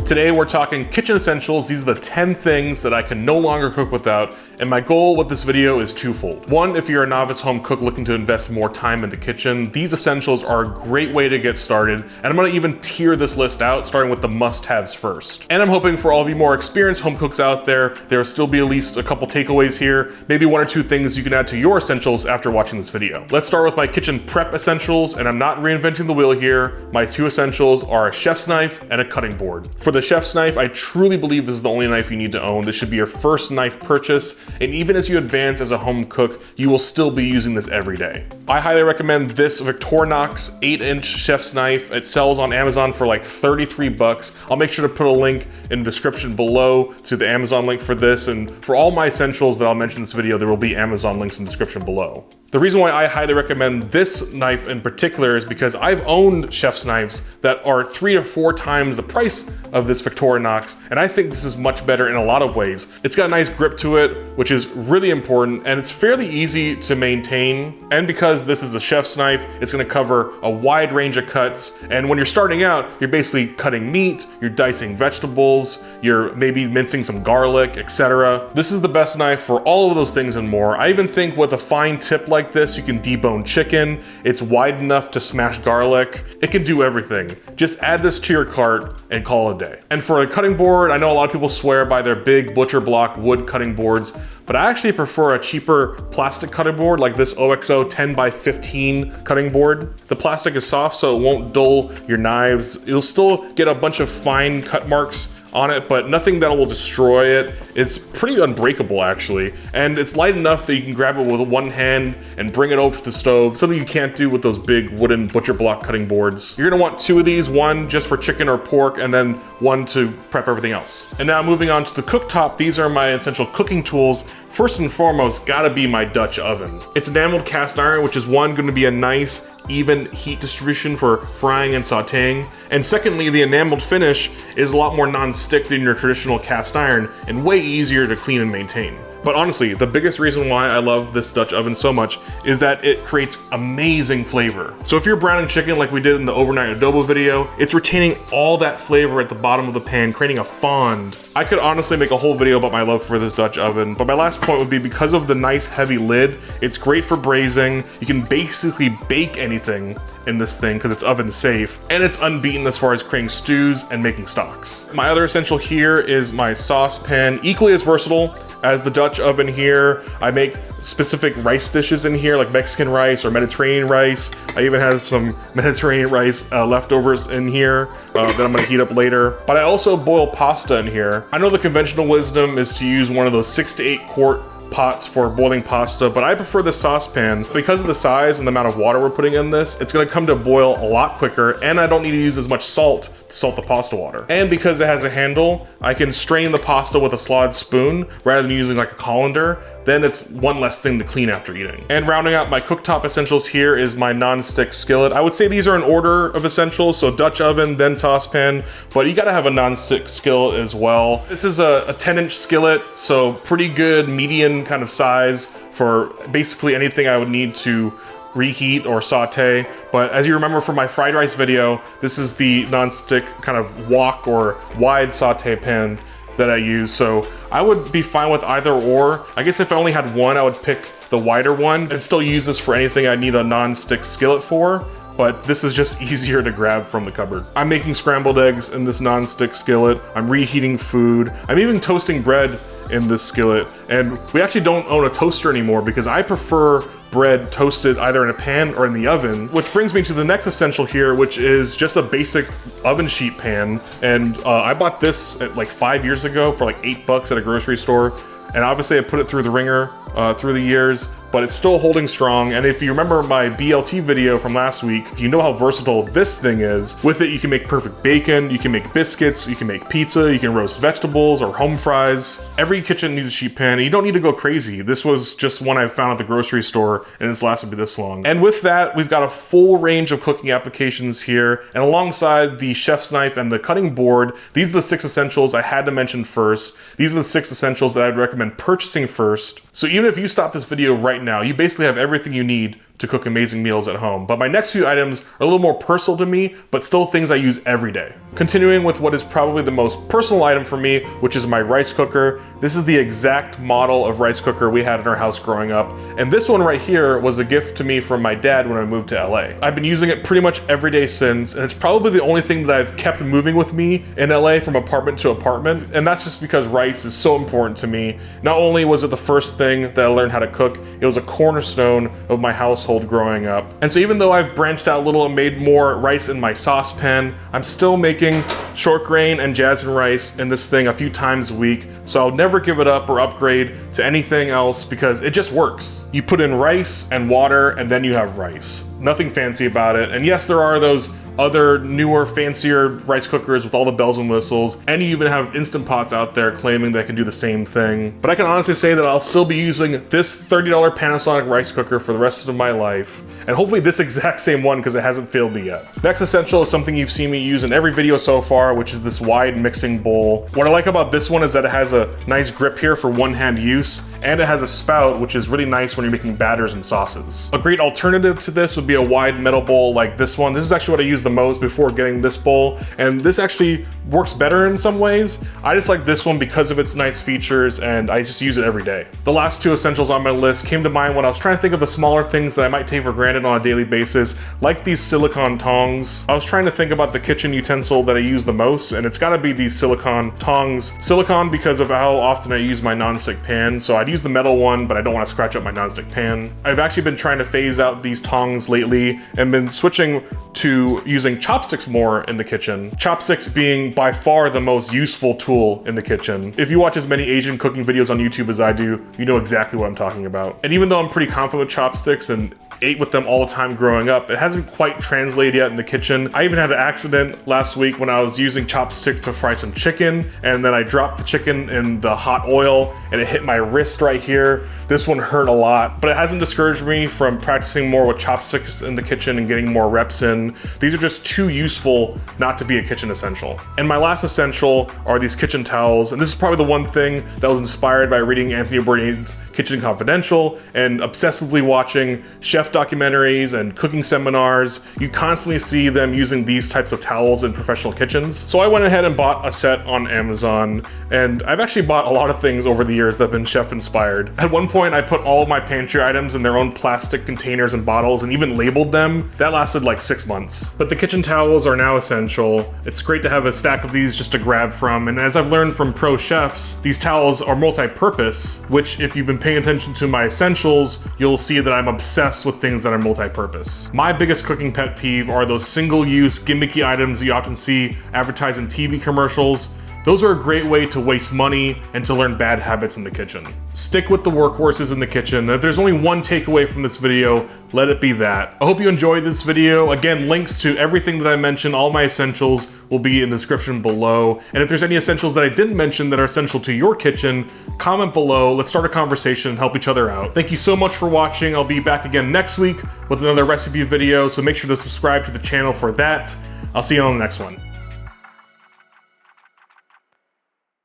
Today we're talking kitchen essentials. These are the 10 things that I can no longer cook without, and my goal with this video is twofold. One, if you're a novice home cook looking to invest more time in the kitchen, these essentials are a great way to get started, and I'm gonna even tier this list out, starting with the must-haves first. And I'm hoping for all of you more experienced home cooks out there, there'll still be at least a couple takeaways here, maybe one or two things you can add to your essentials after watching this video. Let's start with my kitchen prep essentials, and I'm not reinventing the wheel here. My two essentials are a chef's knife and a cutting board. For the chef's knife, I truly believe this is the only knife you need to own. This should be your first knife purchase, and even as you advance as a home cook, you will still be using this every day. I highly recommend this Victorinox 8-inch chef's knife. It sells on Amazon for like 33 bucks. I'll make sure to put a link in the description below to the Amazon link for this, and for all my essentials that I'll mention in this video, there will be Amazon links in the description below. The reason why I highly recommend this knife in particular is because I've owned chef's knives that are 3 to 4 times the price of this Victorinox, and I think this is much better in a lot of ways. It's got a nice grip to it, which is really important, and it's fairly easy to maintain. And because this is a chef's knife, it's gonna cover a wide range of cuts. And when you're starting out, you're basically cutting meat, you're dicing vegetables, you're maybe mincing some garlic, etc. This is the best knife for all of those things and more. I even think with a fine tip like this, you can debone chicken. It's wide enough to smash garlic. It can do everything. Just add this to your cart and call it a day. And for a cutting board, I know a lot of people swear by their big butcher block wood cutting boards, but I actually prefer a cheaper plastic cutting board like this OXO 10x15 cutting board. The plastic is soft, so it won't dull your knives. You'll still get a bunch of fine cut marks on it, but nothing that will destroy it. It's pretty unbreakable actually, and it's light enough that you can grab it with one hand and bring it over to the stove, something you can't do with those big wooden butcher block cutting boards. You're gonna want 2 of these, one just for chicken or pork, and then one to prep everything else. And now moving on to the cooktop, these are my essential cooking tools. First and foremost, gotta be my Dutch oven. It's enameled cast iron, which is one, gonna be a nice, even heat distribution for frying and sauteing. And secondly, the enameled finish is a lot more non-stick than your traditional cast iron and way easier to clean and maintain. But honestly, the biggest reason why I love this Dutch oven so much is that it creates amazing flavor. So if you're browning chicken like we did in the overnight adobo video, it's retaining all that flavor at the bottom of the pan, creating a fond. I could honestly make a whole video about my love for this Dutch oven, but my last point would be because of the nice heavy lid, it's great for braising. You can basically bake anything in this thing because it's oven safe, and it's unbeaten as far as creating stews and making stocks. My other essential here is my saucepan, equally as versatile as the Dutch oven here. I make specific rice dishes in here, like Mexican rice or Mediterranean rice. I even have some Mediterranean rice leftovers in here that I'm gonna heat up later. But I also boil pasta in here. I know the conventional wisdom is to use one of those 6 to 8 quart pots for boiling pasta, but I prefer the saucepan. Because of the size and the amount of water we're putting in this, it's gonna come to boil a lot quicker, and I don't need to use as much salt to salt the pasta water. And because it has a handle, I can strain the pasta with a slotted spoon rather than using like a colander. Then it's one less thing to clean after eating. And rounding out my cooktop essentials here is my non-stick skillet. I would say these are in order of essentials, so Dutch oven, then saucepan, but you gotta have a non-stick skillet as well. This is a 10-inch skillet, so pretty good median kind of size for basically anything I would need to reheat or saute. But as you remember from my fried rice video, this is the non-stick kind of wok or wide saute pan that I use, so I would be fine with either or. I guess if I only had one, I would pick the wider one and still use this for anything I need a non-stick skillet for, but this is just easier to grab from the cupboard. I'm making scrambled eggs in this non-stick skillet. I'm reheating food. I'm even toasting bread in this skillet, and we actually don't own a toaster anymore because I prefer bread toasted either in a pan or in the oven, which brings me to the next essential here, which is just a basic oven sheet pan. And I bought this like 5 years ago for like $8 at a grocery store. And obviously I put it through the ringer through the years, but it's still holding strong. And if you remember my BLT video from last week, you know how versatile this thing is. With it, you can make perfect bacon, you can make biscuits, you can make pizza, you can roast vegetables or home fries. Every kitchen needs a sheet pan, and you don't need to go crazy. This was just one I found at the grocery store, and it's lasted me this long. And with that, we've got a full range of cooking applications here. And alongside the chef's knife and the cutting board, these are the 6 essentials I had to mention first. These are the 6 essentials that I'd recommend purchasing first. So even if you stop this video right now, you basically have everything you need to cook amazing meals at home. But my next few items are a little more personal to me, but still things I use every day. Continuing with what is probably the most personal item for me, which is my rice cooker. This is the exact model of rice cooker we had in our house growing up. And this one right here was a gift to me from my dad when I moved to LA. I've been using it pretty much every day since, and it's probably the only thing that I've kept moving with me in LA from apartment to apartment. And that's just because rice is so important to me. Not only was it the first thing that I learned how to cook, it was a cornerstone of my household growing up. And so even though I've branched out a little and made more rice in my saucepan, I'm still making short grain and jasmine rice in this thing a few times a week. So I'll never give it up or upgrade to anything else because it just works. You put in rice and water and then you have rice. Nothing fancy about it. And yes, there are those other newer, fancier rice cookers with all the bells and whistles, and you even have Instant Pots out there claiming they can do the same thing. But I can honestly say that I'll still be using this $30 Panasonic rice cooker for the rest of my life, and hopefully this exact same one because it hasn't failed me yet. Next essential is something you've seen me use in every video so far, which is this wide mixing bowl. What I like about this one is that it has a nice grip here for one-hand use, and it has a spout, which is really nice when you're making batters and sauces. A great alternative to this would be a wide metal bowl like this one. This is actually what I use the most before getting this bowl, and this actually works better in some ways. I just like this one because of its nice features, and I just use it every day. The last two essentials on my list came to mind when I was trying to think of the smaller things that I might take for granted on a daily basis, like these silicone tongs. I was trying to think about the kitchen utensil that I use the most, and it's gotta be these silicone tongs. Silicone because of how often I use my nonstick pan, so I'd use the metal one, but I don't want to scratch up my nonstick pan. I've actually been trying to phase out these tongs lately and been switching to using chopsticks more in the kitchen. Chopsticks being by far the most useful tool in the kitchen. If you watch as many Asian cooking videos on YouTube as I do, you know exactly what I'm talking about. And even though I'm pretty confident with chopsticks and ate with them all the time growing up, it hasn't quite translated yet in the kitchen. I even had an accident last week when I was using chopsticks to fry some chicken, and then I dropped the chicken in the hot oil and it hit my wrist right here. This one hurt a lot, but it hasn't discouraged me from practicing more with chopsticks in the kitchen and getting more reps in. These are just too useful not to be a kitchen essential. And my last essential are these kitchen towels, and this is probably the one thing that was inspired by reading Anthony Bourdain's Kitchen Confidential and obsessively watching chef documentaries and cooking seminars. You constantly see them using these types of towels in professional kitchens. So I went ahead and bought a set on Amazon, and I've actually bought a lot of things over the years that have been chef inspired. At one point I put all of my pantry items in their own plastic containers and bottles and even labeled them. That lasted like 6 months. But the kitchen towels are now essential. It's great to have a stack of these just to grab from, and as I've learned from pro chefs, these towels are multi-purpose, which if you've been paying attention to my essentials, you'll see that I'm obsessed with things that are multi-purpose. My biggest cooking pet peeve are those single-use gimmicky items you often see advertised in TV commercials. Those are a great way to waste money and to learn bad habits in the kitchen. Stick with the workhorses in the kitchen. If there's only one takeaway from this video, let it be that. I hope you enjoyed this video. Again, links to everything that I mentioned, all my essentials, will be in the description below. And if there's any essentials that I didn't mention that are essential to your kitchen, comment below. Let's start a conversation and help each other out. Thank you so much for watching. I'll be back again next week with another recipe video, so make sure to subscribe to the channel for that. I'll see you on the next one.